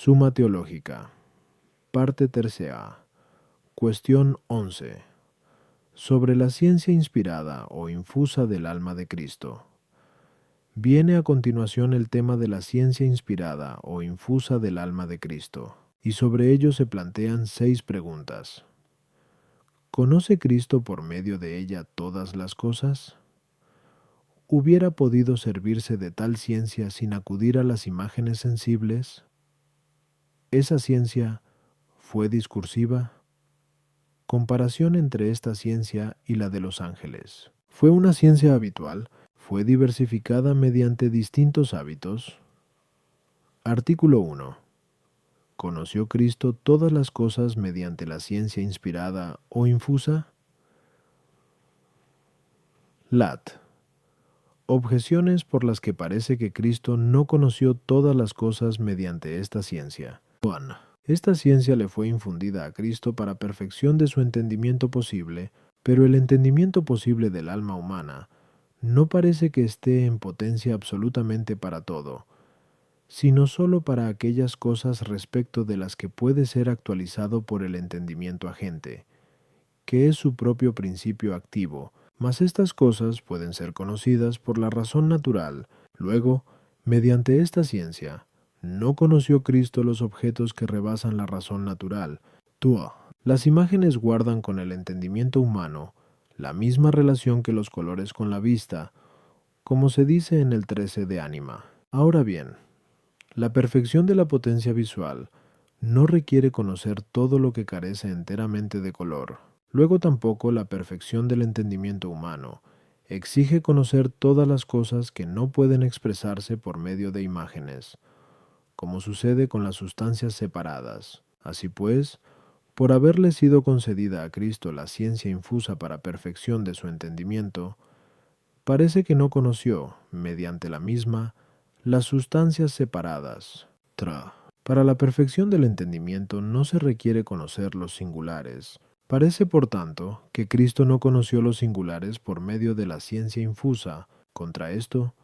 Suma Teológica. Parte tercera. Cuestión 11. Sobre la ciencia inspirada o infusa del alma de Cristo. Viene a continuación el tema de la ciencia inspirada o infusa del alma de Cristo, y sobre ello se plantean 6 preguntas. ¿Conoce Cristo por medio de ella todas las cosas? ¿Hubiera podido servirse de tal ciencia sin acudir a las imágenes sensibles? ¿Esa ciencia fue discursiva? Comparación entre esta ciencia y la de los ángeles. ¿Fue una ciencia habitual? ¿Fue diversificada mediante distintos hábitos? Artículo 1. ¿Conoció Cristo todas las cosas mediante la ciencia inspirada o infusa? Lat. Objeciones por las que parece que Cristo no conoció todas las cosas mediante esta ciencia. 1. Esta ciencia le fue infundida a Cristo para perfección de su entendimiento posible, pero el entendimiento posible del alma humana no parece que esté en potencia absolutamente para todo, sino sólo para aquellas cosas respecto de las que puede ser actualizado por el entendimiento agente, que es su propio principio activo, mas estas cosas pueden ser conocidas por la razón natural. Luego, mediante esta ciencia, no conoció Cristo los objetos que rebasan la razón natural. Las imágenes guardan con el entendimiento humano la misma relación que los colores con la vista, como se dice en el 13 de Ánima. Ahora bien, la perfección de la potencia visual no requiere conocer todo lo que carece enteramente de color. Luego tampoco la perfección del entendimiento humano exige conocer todas las cosas que no pueden expresarse por medio de imágenes, como sucede con las sustancias separadas. Así pues, por haberle sido concedida a Cristo la ciencia infusa para perfección de su entendimiento, parece que no conoció, mediante la misma, las sustancias separadas. Para la perfección del entendimiento no se requiere conocer los singulares. Parece, por tanto, que Cristo no conoció los singulares por medio de la ciencia infusa. Contra esto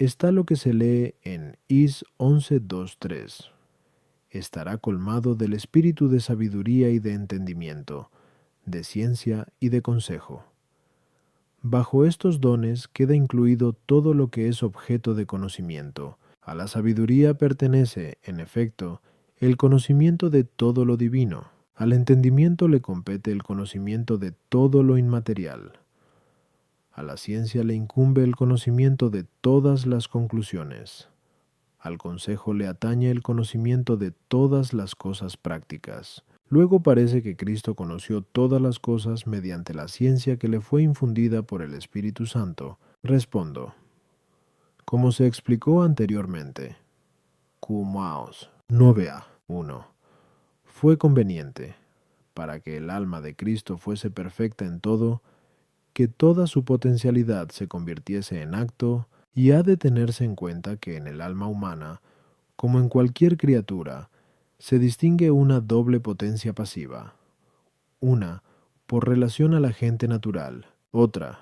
está lo que se lee en Is 11.2.3. Estará colmado del espíritu de sabiduría y de entendimiento, de ciencia y de consejo. Bajo estos dones queda incluido todo lo que es objeto de conocimiento. A la sabiduría pertenece, en efecto, el conocimiento de todo lo divino. Al entendimiento le compete el conocimiento de todo lo inmaterial. A la ciencia le incumbe el conocimiento de todas las conclusiones. Al consejo le atañe el conocimiento de todas las cosas prácticas. Luego parece que Cristo conoció todas las cosas mediante la ciencia que le fue infundida por el Espíritu Santo. Respondo. Como se explicó anteriormente, Cumaos 9a. Fue conveniente, para que el alma de Cristo fuese perfecta en todo, que toda su potencialidad se convirtiese en acto, y ha de tenerse en cuenta que en el alma humana, como en cualquier criatura, se distingue una doble potencia pasiva. Una, por relación al agente natural; otra,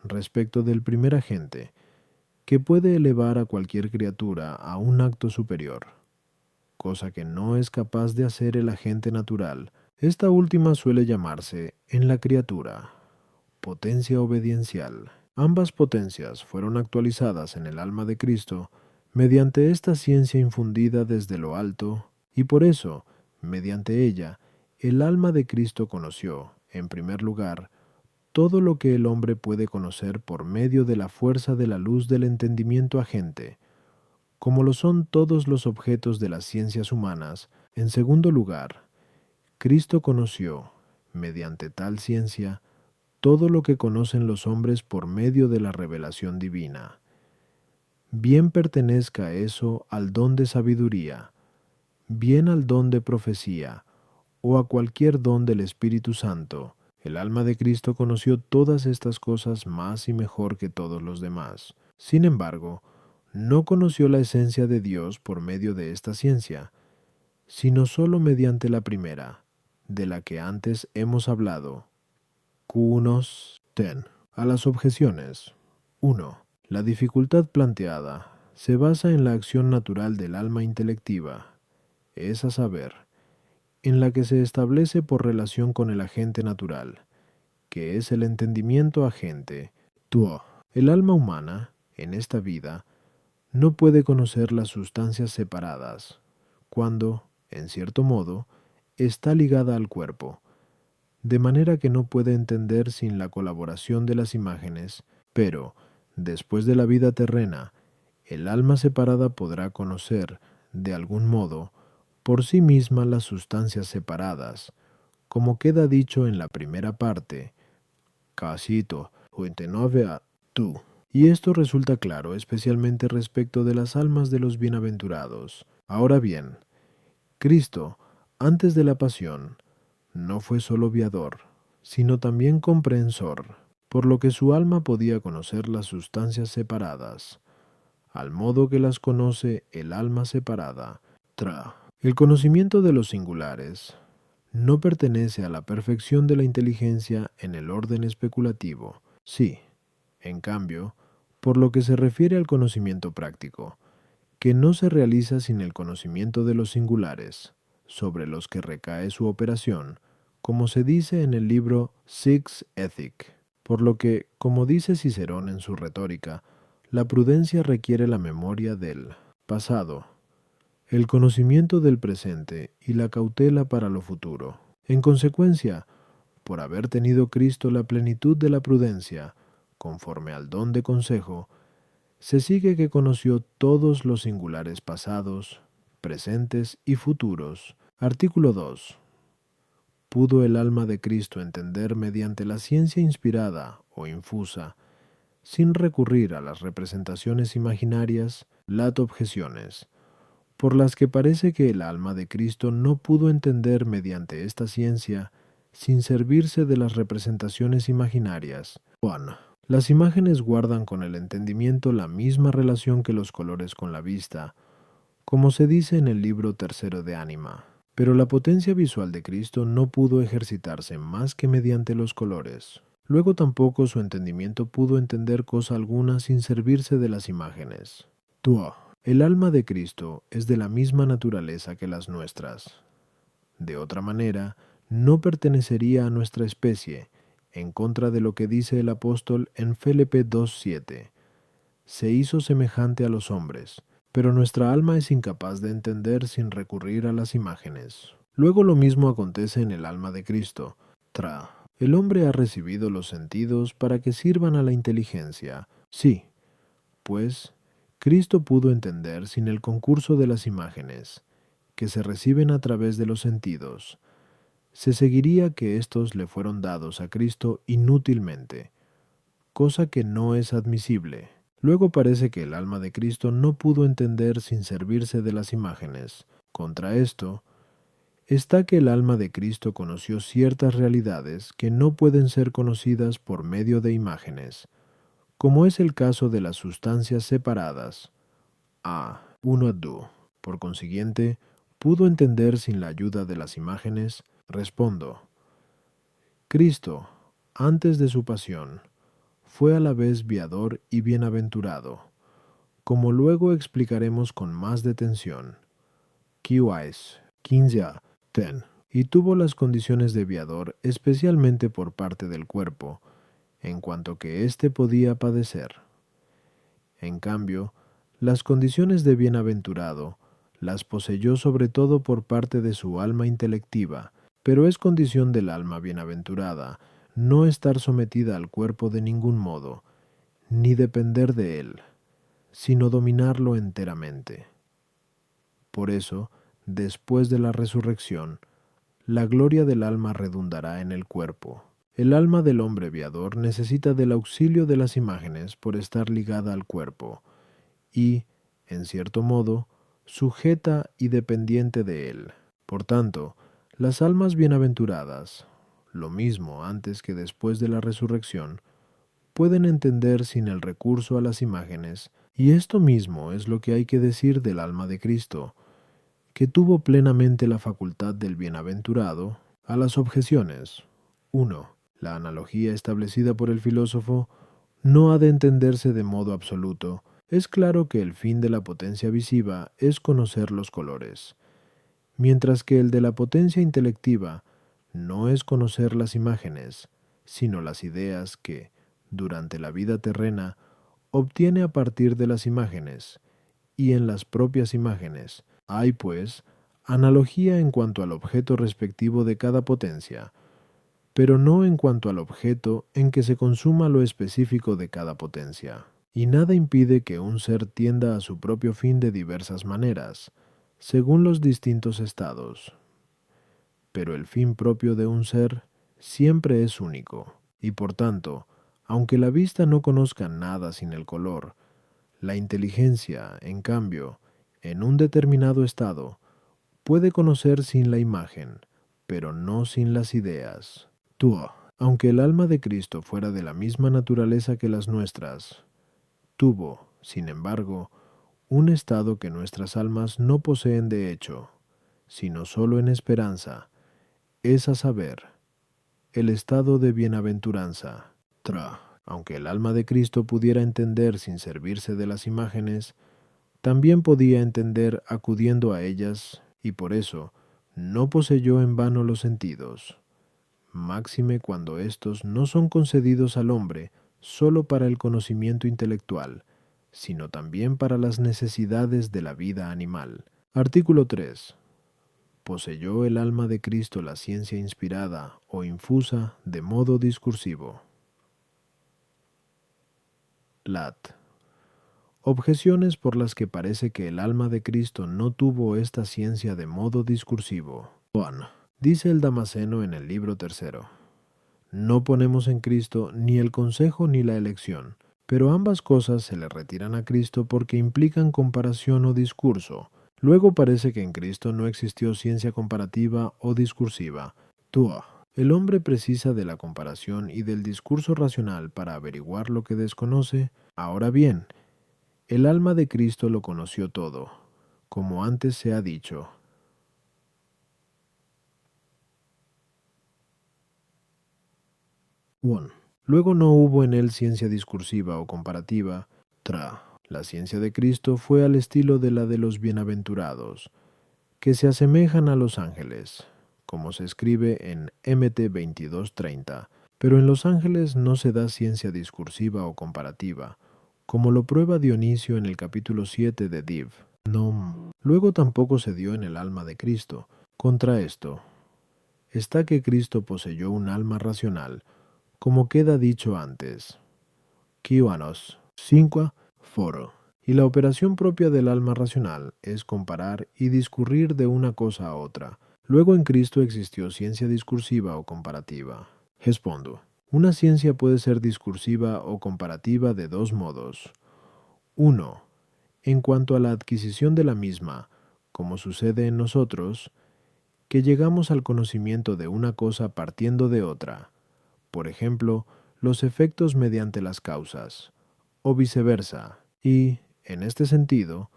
respecto del primer agente, que puede elevar a cualquier criatura a un acto superior, cosa que no es capaz de hacer el agente natural. Esta última suele llamarse, en la criatura, potencia obediencial. Ambas potencias fueron actualizadas en el alma de Cristo mediante esta ciencia infundida desde lo alto, y por eso, mediante ella, el alma de Cristo conoció, en primer lugar, todo lo que el hombre puede conocer por medio de la fuerza de la luz del entendimiento agente, como lo son todos los objetos de las ciencias humanas. En segundo lugar, Cristo conoció, mediante tal ciencia, todo lo que conocen los hombres por medio de la revelación divina. Bien pertenezca eso al don de sabiduría, bien al don de profecía, o a cualquier don del Espíritu Santo. El alma de Cristo conoció todas estas cosas más y mejor que todos los demás. Sin embargo, no conoció la esencia de Dios por medio de esta ciencia, sino sólo mediante la primera, de la que antes hemos hablado. Q-10. A las objeciones. 1. La dificultad planteada se basa en la acción natural del alma intelectiva, es a saber, en la que se establece por relación con el agente natural, que es el entendimiento agente, tuo. El alma humana, en esta vida, no puede conocer las sustancias separadas, cuando, en cierto modo, está ligada al cuerpo, de manera que no puede entender sin la colaboración de las imágenes, pero, después de la vida terrena, el alma separada podrá conocer, de algún modo, por sí misma las sustancias separadas, como queda dicho en la primera parte, Casito, 29 a tú. Y esto resulta claro especialmente respecto de las almas de los bienaventurados. Ahora bien, Cristo, antes de la pasión, no fue solo viador, sino también comprehensor, por lo que su alma podía conocer las sustancias separadas, al modo que las conoce el alma separada. El conocimiento de los singulares no pertenece a la perfección de la inteligencia en el orden especulativo. Sí, en cambio, por lo que se refiere al conocimiento práctico, que no se realiza sin el conocimiento de los singulares, sobre los que recae su operación, como se dice en el libro Sixth Ethic. Por lo que, como dice Cicerón en su retórica, la prudencia requiere la memoria del pasado, el conocimiento del presente y la cautela para lo futuro. En consecuencia, por haber tenido Cristo la plenitud de la prudencia, conforme al don de consejo, se sigue que conoció todos los singulares pasados, presentes y futuros. Artículo 2. ¿Pudo el alma de Cristo entender mediante la ciencia inspirada o infusa, sin recurrir a las representaciones imaginarias, las objeciones, por las que parece que el alma de Cristo no pudo entender mediante esta ciencia, sin servirse de las representaciones imaginarias? Juan. Las imágenes guardan con el entendimiento la misma relación que los colores con la vista, como se dice en el libro tercero de Ánima. Pero la potencia visual de Cristo no pudo ejercitarse más que mediante los colores. Luego tampoco su entendimiento pudo entender cosa alguna sin servirse de las imágenes. Tuo. El alma de Cristo es de la misma naturaleza que las nuestras. De otra manera, no pertenecería a nuestra especie, en contra de lo que dice el apóstol en Filipe 2:7. Se hizo semejante a los hombres, pero nuestra alma es incapaz de entender sin recurrir a las imágenes. Luego lo mismo acontece en el alma de Cristo. El hombre ha recibido los sentidos para que sirvan a la inteligencia. Sí, pues, Cristo pudo entender sin el concurso de las imágenes, que se reciben a través de los sentidos. Se seguiría que éstos le fueron dados a Cristo inútilmente, cosa que no es admisible. Luego parece que el alma de Cristo no pudo entender sin servirse de las imágenes. Contra esto, está que el alma de Cristo conoció ciertas realidades que no pueden ser conocidas por medio de imágenes, como es el caso de las sustancias separadas. A. 1 a 2. Por consiguiente, ¿pudo entender sin la ayuda de las imágenes? Respondo. Cristo, antes de su pasión, fue a la vez viador y bienaventurado, como luego explicaremos con más detención. QIs 15 a 10. Y tuvo las condiciones de viador especialmente por parte del cuerpo, en cuanto que éste podía padecer. En cambio, las condiciones de bienaventurado las poseyó sobre todo por parte de su alma intelectiva, pero es condición del alma bienaventurada no estar sometida al cuerpo de ningún modo, ni depender de él, sino dominarlo enteramente. Por eso, después de la resurrección, la gloria del alma redundará en el cuerpo. El alma del hombre viador necesita del auxilio de las imágenes por estar ligada al cuerpo, y, en cierto modo, sujeta y dependiente de él. Por tanto, las almas bienaventuradas, lo mismo antes que después de la resurrección, pueden entender sin el recurso a las imágenes, y esto mismo es lo que hay que decir del alma de Cristo, que tuvo plenamente la facultad del bienaventurado. A las objeciones. 1. La analogía establecida por el filósofo no ha de entenderse de modo absoluto. Es claro que el fin de la potencia visiva es conocer los colores, mientras que el de la potencia intelectiva no es conocer las imágenes, sino las ideas que, durante la vida terrena, obtiene a partir de las imágenes, y en las propias imágenes. Hay, pues, analogía en cuanto al objeto respectivo de cada potencia, pero no en cuanto al objeto en que se consuma lo específico de cada potencia. Y nada impide que un ser tienda a su propio fin de diversas maneras, según los distintos estados. Pero el fin propio de un ser siempre es único, y por tanto, aunque la vista no conozca nada sin el color, la inteligencia, en cambio, en un determinado estado, puede conocer sin la imagen, pero no sin las ideas. Aunque el alma de Cristo fuera de la misma naturaleza que las nuestras, tuvo, sin embargo, un estado que nuestras almas no poseen de hecho, sino sólo en esperanza, es a saber, el estado de bienaventuranza. Aunque el alma de Cristo pudiera entender sin servirse de las imágenes, también podía entender acudiendo a ellas, y por eso no poseyó en vano los sentidos, máxime cuando éstos no son concedidos al hombre sólo para el conocimiento intelectual, sino también para las necesidades de la vida animal. Artículo 3. Poseyó el alma de Cristo la ciencia inspirada o infusa de modo discursivo. Lat. Objeciones por las que parece que el alma de Cristo no tuvo esta ciencia de modo discursivo. Dice el Damasceno en el libro tercero: no ponemos en Cristo ni el consejo ni la elección, pero ambas cosas se le retiran a Cristo porque implican comparación o discurso. Luego parece que en Cristo no existió ciencia comparativa o discursiva. El hombre precisa de la comparación y del discurso racional para averiguar lo que desconoce. Ahora bien, el alma de Cristo lo conoció todo, como antes se ha dicho. Luego no hubo en él ciencia discursiva o comparativa. La ciencia de Cristo fue al estilo de la de los bienaventurados, que se asemejan a los ángeles, como se escribe en Mt 22:30. Pero en los ángeles no se da ciencia discursiva o comparativa, como lo prueba Dionisio en el capítulo 7 de Div. Luego tampoco se dio en el alma de Cristo. Contra esto está que Cristo poseyó un alma racional, como queda dicho antes. Kiwanos 5 foro. Y la operación propia del alma racional es comparar y discurrir de una cosa a otra. Luego en Cristo existió ciencia discursiva o comparativa. Respondo. Una ciencia puede ser discursiva o comparativa de dos modos. 1. En cuanto a la adquisición de la misma, como sucede en nosotros, que llegamos al conocimiento de una cosa partiendo de otra. Por ejemplo, los efectos mediante las causas, o viceversa. Y, en este sentido,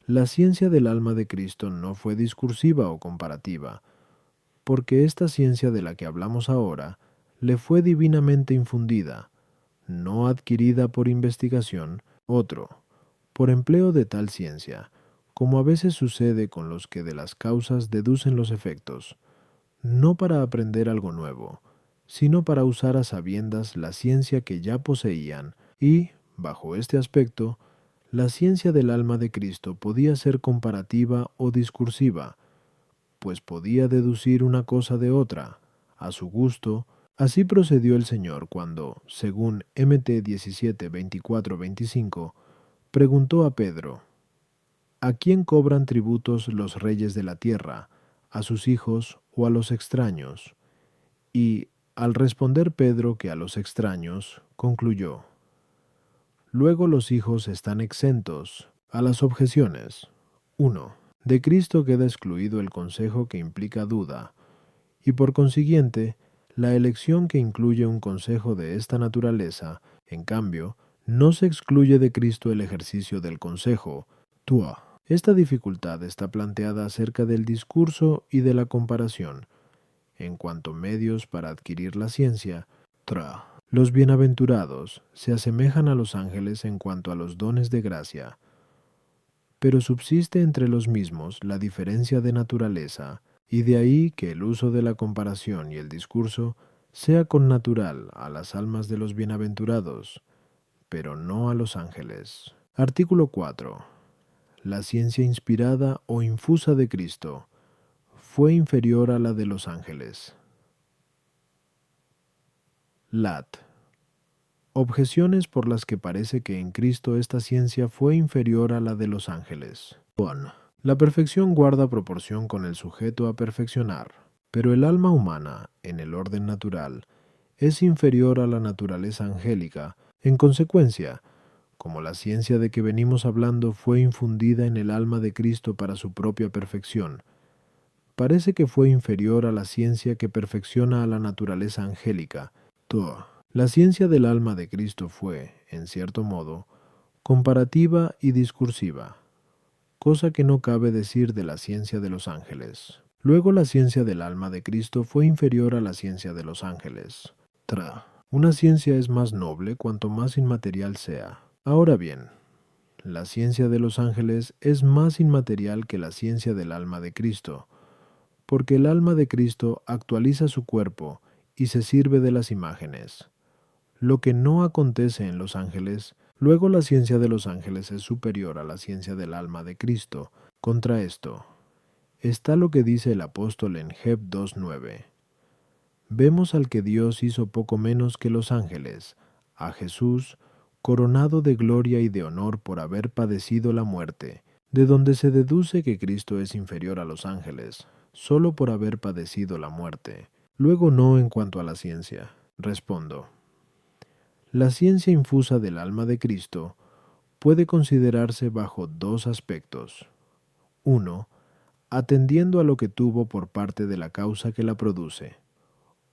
la ciencia del alma de Cristo no fue discursiva o comparativa, porque esta ciencia de la que hablamos ahora le fue divinamente infundida, no adquirida por investigación. Por empleo de tal ciencia, como a veces sucede con los que de las causas deducen los efectos, no para aprender algo nuevo, sino para usar a sabiendas la ciencia que ya poseían, y, bajo este aspecto, la ciencia del alma de Cristo podía ser comparativa o discursiva, pues podía deducir una cosa de otra, a su gusto. Así procedió el Señor cuando, según Mt 17:24-25, preguntó a Pedro: ¿a quién cobran tributos los reyes de la tierra? ¿A sus hijos o a los extraños? Y, al responder Pedro que a los extraños, concluyó: luego los hijos están exentos. A las objeciones. 1. De Cristo queda excluido el consejo que implica duda, y por consiguiente, la elección que incluye un consejo de esta naturaleza. En cambio, no se excluye de Cristo el ejercicio del consejo. Esta dificultad está planteada acerca del discurso y de la comparación. En cuanto medios para adquirir la ciencia, los bienaventurados se asemejan a los ángeles en cuanto a los dones de gracia. pero subsiste entre los mismos la diferencia de naturaleza, y de ahí que el uso de la comparación y el discurso sea connatural a las almas de los bienaventurados, pero no a los ángeles. Artículo 4. La ciencia inspirada o infusa de Cristo fue inferior a la de los ángeles. Lat. Objeciones por las que parece que en Cristo esta ciencia fue inferior a la de los ángeles. 1. La perfección guarda proporción con el sujeto a perfeccionar, pero el alma humana, en el orden natural, es inferior a la naturaleza angélica. En consecuencia, como la ciencia de que venimos hablando fue infundida en el alma de Cristo para su propia perfección, parece que fue inferior a la ciencia que perfecciona a la naturaleza angélica. 2. La ciencia del alma de Cristo fue, en cierto modo, comparativa y discursiva, cosa que no cabe decir de la ciencia de los ángeles. Luego la ciencia del alma de Cristo fue inferior a la ciencia de los ángeles. Una ciencia es más noble cuanto más inmaterial sea. Ahora bien, la ciencia de los ángeles es más inmaterial que la ciencia del alma de Cristo, porque el alma de Cristo actualiza su cuerpo y se sirve de las imágenes, lo que no acontece en los ángeles. Luego la ciencia de los ángeles es superior a la ciencia del alma de Cristo. Contra esto está lo que dice el apóstol en Heb 2:9. Vemos al que Dios hizo poco menos que los ángeles, a Jesús, coronado de gloria y de honor por haber padecido la muerte, de donde se deduce que Cristo es inferior a los ángeles, solo por haber padecido la muerte. Luego no en cuanto a la ciencia. Respondo. La ciencia infusa del alma de Cristo puede considerarse bajo dos aspectos. 1. Atendiendo a lo que tuvo por parte de la causa que la produce.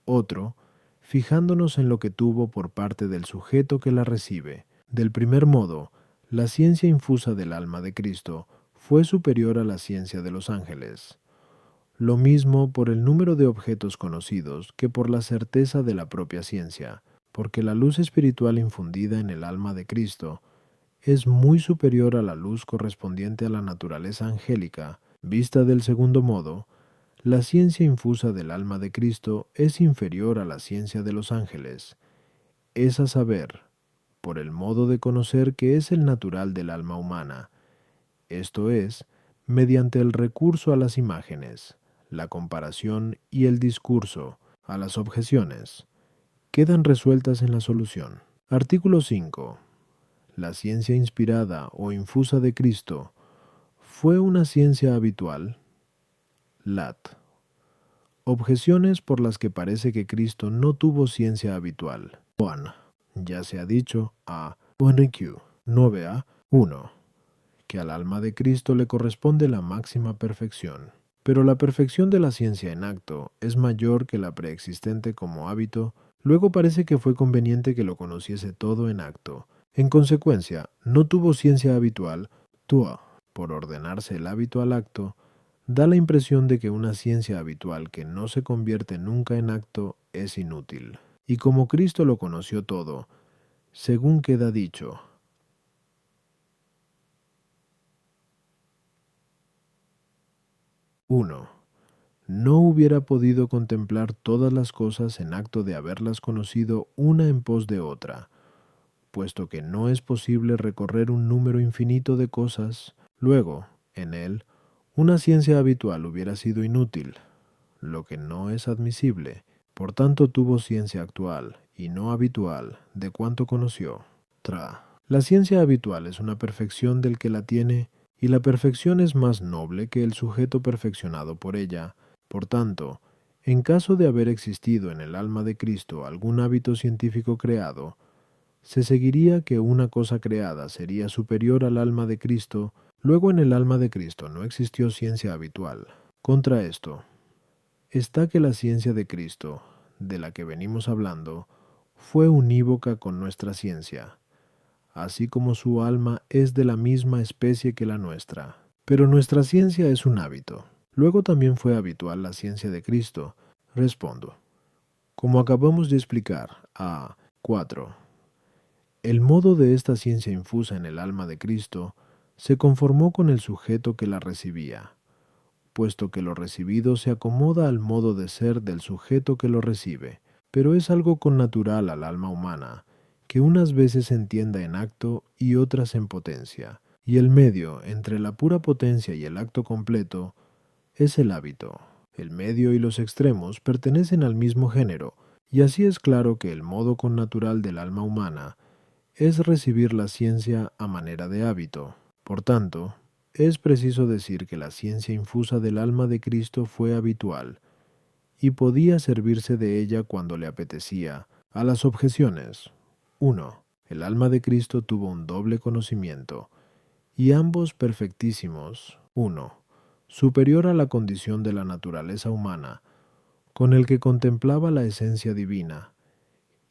Otro, fijándonos en lo que tuvo por parte del sujeto que la recibe. Del primer modo, la ciencia infusa del alma de Cristo fue superior a la ciencia de los ángeles. Lo mismo por el número de objetos conocidos que por la certeza de la propia ciencia, porque la luz espiritual infundida en el alma de Cristo es muy superior a la luz correspondiente a la naturaleza angélica. Vista del segundo modo, la ciencia infusa del alma de Cristo es inferior a la ciencia de los ángeles. Es a saber, por el modo de conocer que es el natural del alma humana, esto es, mediante el recurso a las imágenes, la comparación y el discurso, a las objeciones, quedan resueltas en la solución. Artículo 5. La ciencia inspirada o infusa de Cristo fue una ciencia habitual. Lat. Objeciones por las que parece que Cristo no tuvo ciencia habitual. 1. Ya se ha dicho a 1Q 9a 1 que al alma de Cristo le corresponde la máxima perfección. Pero la perfección de la ciencia en acto es mayor que la preexistente como hábito. Luego parece que fue conveniente que lo conociese todo en acto. En consecuencia, no tuvo ciencia habitual. Tua, por ordenarse el hábito al acto, da la impresión de que una ciencia habitual que no se convierte nunca en acto es inútil. Y como Cristo lo conoció todo, según queda dicho, 1. No hubiera podido contemplar todas las cosas en acto de haberlas conocido una en pos de otra, puesto que no es posible recorrer un número infinito de cosas. Luego, en él, una ciencia habitual hubiera sido inútil, lo que no es admisible. Por tanto tuvo ciencia actual y no habitual de cuanto conoció. La ciencia habitual es una perfección del que la tiene, y la perfección es más noble que el sujeto perfeccionado por ella. Por tanto, en caso de haber existido en el alma de Cristo algún hábito científico creado, se seguiría que una cosa creada sería superior al alma de Cristo. Luego en el alma de Cristo no existió ciencia habitual. Contra esto está que la ciencia de Cristo, de la que venimos hablando, fue unívoca con nuestra ciencia, así como su alma es de la misma especie que la nuestra. Pero nuestra ciencia es un hábito. Luego también fue habitual la ciencia de Cristo. Respondo. Como acabamos de explicar, a 4. El modo de esta ciencia infusa en el alma de Cristo se conformó con el sujeto que la recibía, puesto que lo recibido se acomoda al modo de ser del sujeto que lo recibe, pero es algo connatural al alma humana, que unas veces se entienda en acto y otras en potencia, y el medio entre la pura potencia y el acto completo es el hábito. El medio y los extremos pertenecen al mismo género, y así es claro que el modo connatural del alma humana es recibir la ciencia a manera de hábito. Por tanto, es preciso decir que la ciencia infusa del alma de Cristo fue habitual, y podía servirse de ella cuando le apetecía. A las objeciones. 1. El alma de Cristo tuvo un doble conocimiento, y ambos perfectísimos. 1. Superior a la condición de la naturaleza humana, con el que contemplaba la esencia divina,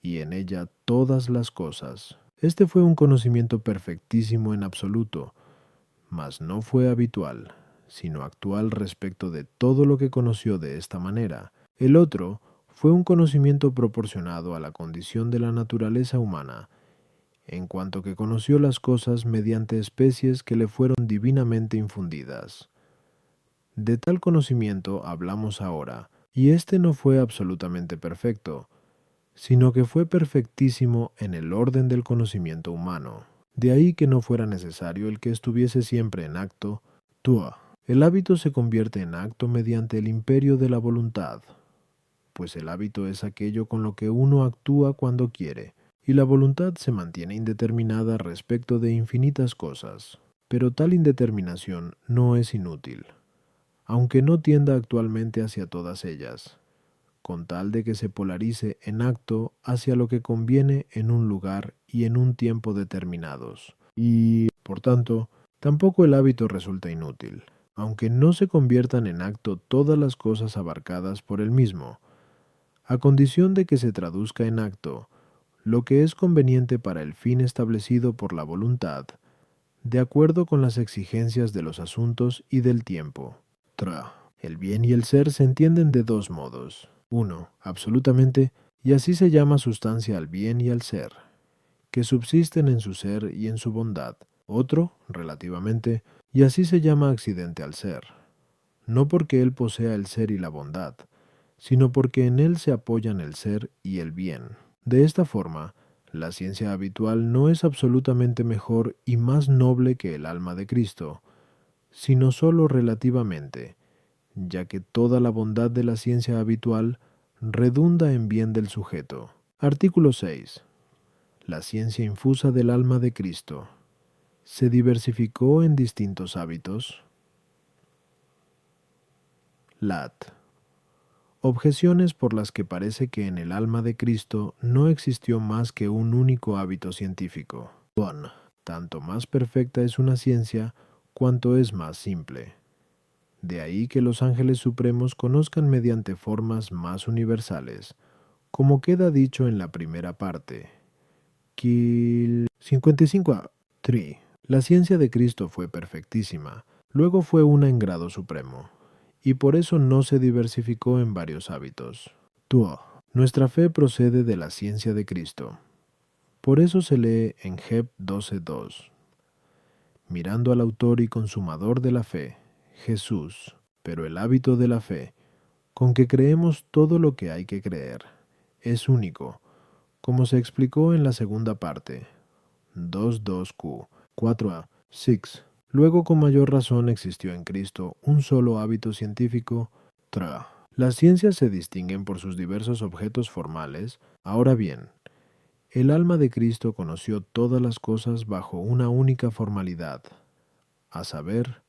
y en ella todas las cosas. Este fue un conocimiento perfectísimo en absoluto, mas no fue habitual, sino actual respecto de todo lo que conoció de esta manera. El otro fue un conocimiento proporcionado a la condición de la naturaleza humana, en cuanto que conoció las cosas mediante especies que le fueron divinamente infundidas. De tal conocimiento hablamos ahora, y este no fue absolutamente perfecto, sino que fue perfectísimo en el orden del conocimiento humano. De ahí que no fuera necesario el que estuviese siempre en acto, tua. El hábito se convierte en acto mediante el imperio de la voluntad, pues el hábito es aquello con lo que uno actúa cuando quiere, y la voluntad se mantiene indeterminada respecto de infinitas cosas. Pero tal indeterminación no es inútil, aunque no tienda actualmente hacia todas ellas, con tal de que se polarice en acto hacia lo que conviene en un lugar y en un tiempo determinados. Y, por tanto, tampoco el hábito resulta inútil, aunque no se conviertan en acto todas las cosas abarcadas por el mismo, a condición de que se traduzca en acto lo que es conveniente para el fin establecido por la voluntad, de acuerdo con las exigencias de los asuntos y del tiempo. El bien y el ser se entienden de dos modos. 1. Absolutamente, y así se llama sustancia al bien y al ser, que subsisten en su ser y en su bondad. Otro, relativamente, y así se llama accidente al ser, no porque él posea el ser y la bondad, sino porque en él se apoyan el ser y el bien. De esta forma, la ciencia habitual no es absolutamente mejor y más noble que el alma de Cristo, sino sólo relativamente, ya que toda la bondad de la ciencia habitual redunda en bien del sujeto. Artículo 6. La ciencia infusa del alma de Cristo se diversificó en distintos hábitos. Lat. Objeciones por las que parece que en el alma de Cristo no existió más que un único hábito científico. 1. Tanto más perfecta es una ciencia, cuanto es más simple. De ahí que los ángeles supremos conozcan mediante formas más universales, como queda dicho en la primera parte. Kil 55. 3. La ciencia de Cristo fue perfectísima, luego fue una en grado supremo, y por eso no se diversificó en varios hábitos. Tuo. Nuestra fe procede de la ciencia de Cristo. Por eso se lee en Heb 12:2. Mirando al autor y consumador de la fe, Jesús, pero el hábito de la fe, con que creemos todo lo que hay que creer, es único, como se explicó en la segunda parte, 2.2q, 4a, 6. Luego con mayor razón existió en Cristo un solo hábito científico, tra. Las ciencias se distinguen por sus diversos objetos formales. Ahora bien, el alma de Cristo conoció todas las cosas bajo una única formalidad, a saber,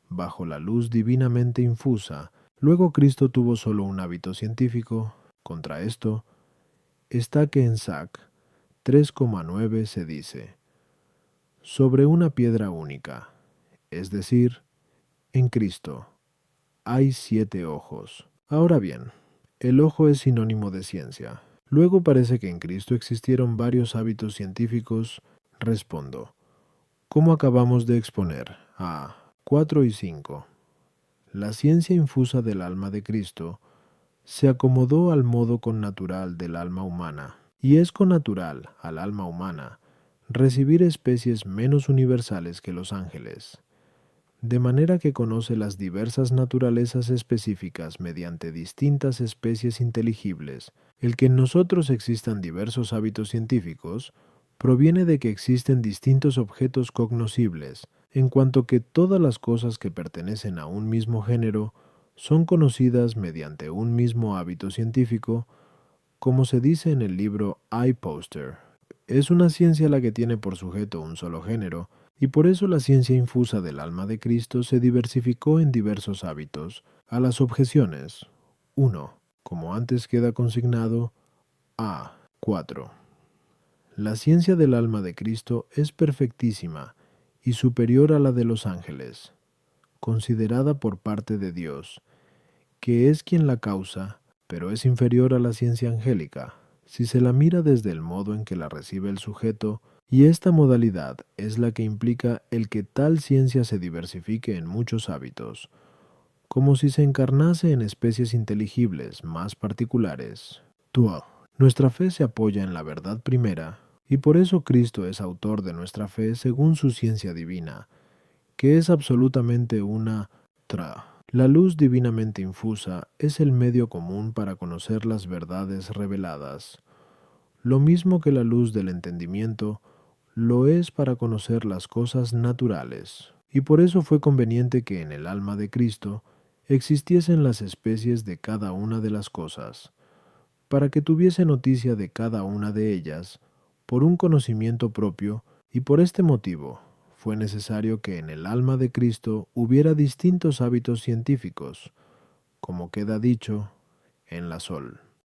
bajo la luz divinamente infusa. Luego Cristo tuvo solo un hábito científico. Contra esto está que en Sac 3,9 se dice, sobre una piedra única, es decir, en Cristo, hay 7 ojos. Ahora bien, el ojo es sinónimo de ciencia. Luego parece que en Cristo existieron varios hábitos científicos. Respondo, como acabamos de exponer, a 4 y 5. La ciencia infusa del alma de Cristo se acomodó al modo connatural del alma humana, y es connatural al alma humana recibir especies menos universales que los ángeles, de manera que conoce las diversas naturalezas específicas mediante distintas especies inteligibles. El que en nosotros existan diversos hábitos científicos proviene de que existen distintos objetos cognoscibles, en cuanto que todas las cosas que pertenecen a un mismo género son conocidas mediante un mismo hábito científico, como se dice en el libro iPoster. Es una ciencia la que tiene por sujeto un solo género, y por eso la ciencia infusa del alma de Cristo se diversificó en diversos hábitos. A las objeciones. 1. Como antes queda consignado. A. 4. La ciencia del alma de Cristo es perfectísima y superior a la de los ángeles, considerada por parte de Dios, que es quien la causa, pero es inferior a la ciencia angélica, si se la mira desde el modo en que la recibe el sujeto, y esta modalidad es la que implica el que tal ciencia se diversifique en muchos hábitos, como si se encarnase en especies inteligibles más particulares. 2. Nuestra fe se apoya en la verdad primera, y por eso Cristo es autor de nuestra fe según su ciencia divina, que es absolutamente una tra. La luz divinamente infusa es el medio común para conocer las verdades reveladas, lo mismo que la luz del entendimiento lo es para conocer las cosas naturales. Y por eso fue conveniente que en el alma de Cristo existiesen las especies de cada una de las cosas, para que tuviese noticia de cada una de ellas, por un conocimiento propio, y por este motivo fue necesario que en el alma de Cristo hubiera distintos hábitos científicos, como queda dicho en la Sol.